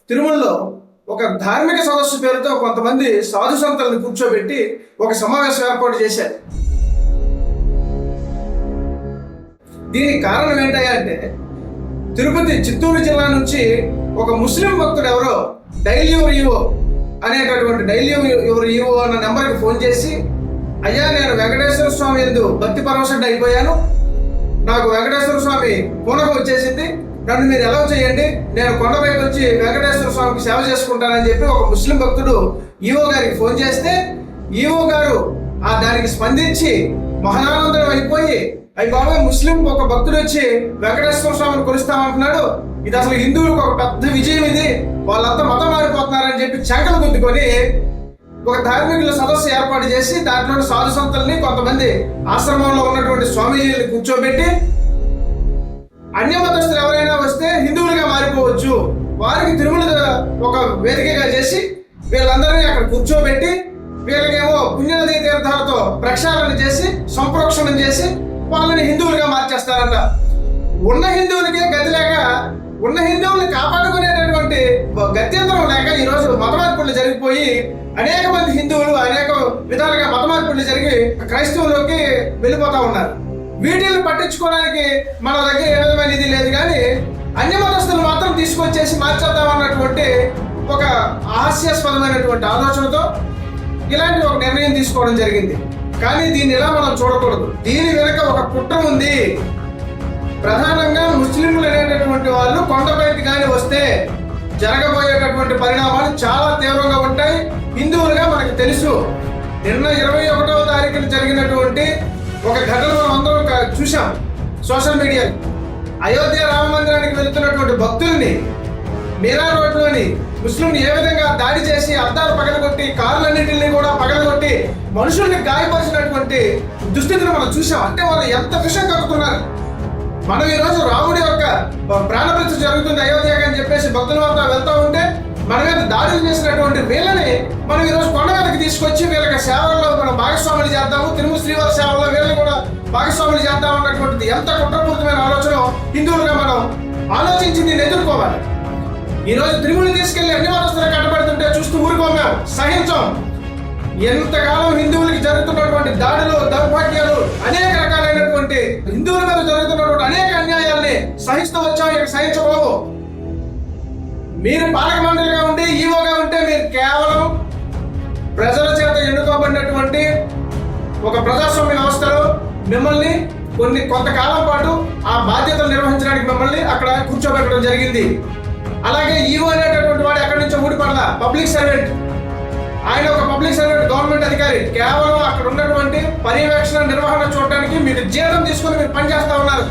తిరుమలలో ఒక ధార్మిక సదస్సు పేరుతో కొంతమంది సాధు సంతులను కూర్చోబెట్టి ఒక సమావేశం ఏర్పాటు చేశారు. దీనికి కారణం ఏంటంటే తిరుపతి చిత్తూరు జిల్లా నుంచి ఒక ముస్లిం భక్తుడు ఎవరో డైలీ యువర్ ఈవో అనేటటువంటి డైలీ యువర్ ఈవో అన్న నెంబర్కి ఫోన్ చేసి, అయ్యా నేను వెంకటేశ్వర స్వామి యందు భక్తి పరవశుడు అయిపోయాను, నాకు వెంకటేశ్వర స్వామి పూనకం వచ్చేసింది, నన్ను మీరు ఎలా చేయండి, నేను కొండపైకి వచ్చి వెంకటేశ్వర స్వామికి సేవ చేసుకుంటానని చెప్పి ఒక ముస్లిం భక్తుడు ఈవో గారికి ఫోన్ చేస్తే, ఈవో గారు దానికి స్పందించి మహానందం అయిపోయి, అయ్యి బాబాయ్ ముస్లిం ఒక భక్తుడు వచ్చి వెంకటేశ్వర స్వామిని కొలుస్తామంటున్నాడు, ఇది అసలు హిందువులకు ఒక పెద్ద విజయం, ఇది వాళ్ళంతా మతం మారిపోతున్నారని చెప్పి చంకలు గుద్దుకొని ఒక ధార్మికుల సదస్సు ఏర్పాటు చేసి దాంట్లో సాధు సంతుల్ని కొంతమంది ఆశ్రమంలో ఉన్నటువంటి స్వామీజీని కూర్చోబెట్టి, అన్య మతస్థులు ఎవరైనా వస్తే హిందువులుగా మారిపోవచ్చు, వారికి తిరుమల ఒక వేదికగా చేసి వీళ్ళందరినీ అక్కడ కూర్చోబెట్టి వీళ్ళకేమో పుణ్యనదీ తీర్థాలతో ప్రక్షాళన చేసి సంప్రోక్షణం చేసి వాళ్ళని హిందువులుగా మార్చేస్తారంట. ఉన్న హిందువులకే గతి లేక, ఉన్న హిందువుల్ని కాపాడుకునేటటువంటి గత్యంతరం లేక ఈరోజు మత మార్పులు జరిగిపోయి అనేక మంది హిందువులు అనేక విధాలుగా మత మార్పులు జరిగి క్రైస్తవులోకి వెళ్ళిపోతా ఉన్నారు. వీటిని పట్టించుకోవడానికి మన దగ్గర ఏ విధమైన ఇది లేదు, కానీ అన్య మతస్థులు మాత్రం తీసుకొచ్చేసి మార్చేద్దాం అన్నటువంటి ఒక హాస్యాస్పదమైనటువంటి ఆలోచనతో ఇలాంటి ఒక నిర్ణయం తీసుకోవడం జరిగింది. కానీ దీన్ని ఇలా మనం చూడకూడదు, దీని వెనుక ఒక కుట్ర ఉంది. ప్రధానంగా ముస్లింలు అనేటటువంటి వాళ్ళు కొండపైకి కానీ వస్తే జరగబోయేటటువంటి పరిణామాలు చాలా తీవ్రంగా ఉంటాయి. హిందువులుగా మనకు తెలుసు, నిన్న 21వ తారీఖున జరిగినటువంటి ఒక ఘటన మనం అందరం చూసాం సోషల్ మీడియా. అయోధ్య రామ మందిరానికి వెళుతున్నటువంటి భక్తుల్ని మీరా రోడ్లోని ముస్లింలు ఏ విధంగా దాడి చేసి అద్దాలు పగలగొట్టి కార్లన్నింటినీ కూడా పగలగొట్టి మనుషుల్ని గాయపరిచినటువంటి దుస్థితిని మనం చూసాం. అంటే వాళ్ళు ఎంత విషయం కలుగుతున్నారు. మనం ఈరోజు రాముడి యొక్క ప్రాణప్రతిష్ఠ జరుగుతుంది అయోధ్యకి అని చెప్పేసి భక్తుల వద్ద వెళ్తూ ఉంటే మన మీద దాడులు చేసినటువంటి వీళ్ళని మనం ఈరోజు కొండ మీదకి తీసుకొచ్చి వీళ్ళకి సేవల్లో మనం భాగస్వాములు చేద్దాము, తిరుమల శ్రీవారి సేవల్లో వీళ్ళని కూడా భాగస్వాములు చేద్దాం అన్నటువంటిది ఎంత కుట్రపూరితమైన ఆలోచన హిందువులుగా మనం ఆలోచించి దీన్ని ఎదుర్కోవాలి. ఈరోజు తిరుమల తీసుకెళ్లి అన్ని మతస్థులు కట్టబడుతుంటే చూస్తూ ఊరుకోమేం, సహించాం. ఎంతకాలం హిందువులకి జరుగుతున్నటువంటి దాడులు, దౌర్భాగ్యాలు, అనేక రకాలైనటువంటి హిందువుల మీద జరుగుతున్నటువంటి అనేక అన్యాయాల్ని సహిస్తూ వచ్చాం, ఇక సహించబోవు. మీరు పాలక మండలిగా ఉండి ఈవోగా ఉంటే మీరు కేవలం ప్రజల చేత ఎన్నుకోబడినటువంటి ఒక ప్రజాస్వామ్య వ్యవస్థలో మిమ్మల్ని కొంతకాలం పాటు ఆ బాధ్యతలు నిర్వహించడానికి మిమ్మల్ని అక్కడ కూర్చోబెట్టడం జరిగింది. అలాగే ఈవో అనేటటువంటి వాడు ఎక్కడి నుంచో ఊడిపడదా, పబ్లిక్ సర్వెంట్. ఆయన ఒక పబ్లిక్ సర్వెంట్, గవర్నమెంట్ అధికారి. కేవలం అక్కడ ఉన్నటువంటి పర్యవేక్షణ నిర్వహణ చూడటానికి మీరు జీతం తీసుకుని మీరు పనిచేస్తా ఉన్నారు.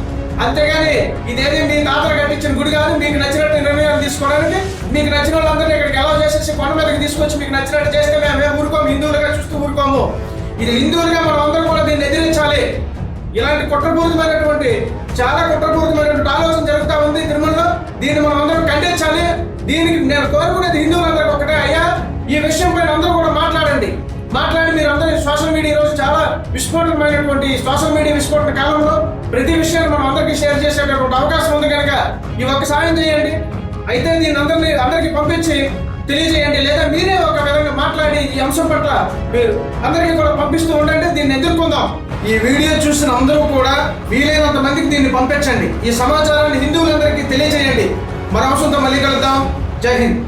అంతేగాని ఇదేది మీ తాతలు కట్టించిన గుడి కాదు. మీకు నచ్చినట్టు నిర్ణయాలు తీసుకోవడానికి మీకు నచ్చిన వాళ్ళందరినీ ఇక్కడికి ఎలా చేసేసి కొండ మీదకి తీసుకొచ్చి మీకు నచ్చినట్టు చేస్తే మేము ఊరుకోము, హిందువులుగా చూస్తూ ఊరుకోము. ఇది హిందువులుగా మనం అందరూ కూడా దీన్ని ఎదిరించాలి. ఇలాంటి కుట్రపూరితమైనటువంటి చాలా కుట్రపూరితమైనటువంటి ఆలోచన జరుగుతూ ఉంది తిరుమలలో. దీన్ని మనం అందరం ఖండించాలి. దీనికి నేను కోరుకునేది హిందువులందరికీ ఒకటే, అయ్యా ఈ విషయం పైన అందరూ కూడా మాట్లాడి మీరు అందరూ సోషల్ మీడియా ఈరోజు చాలా విస్ఫోటమైనటువంటి సోషల్ మీడియా విస్ఫోటన కాలంలో ప్రతి విషయాన్ని మనం అందరికీ షేర్ చేసేటటువంటి అవకాశం ఉంది కనుక ఈ ఒక్క సాయం చేయండి. అయితే దీన్ని అందరికీ పంపించి తెలియజేయండి, లేదా మీరే ఒక విధంగా మాట్లాడి ఈ అంశం పట్ల మీరు అందరికీ కూడా పంపిస్తూ ఉండండి. దీన్ని ఎదుర్కొందాం. ఈ వీడియో చూసిన అందరూ కూడా వీలైనంత మందికి దీన్ని పంపించండి. ఈ సమాచారాన్ని హిందువులందరికీ తెలియజేయండి. మరో అంశంతో మళ్ళీ కలుద్దాం. జై హింద్.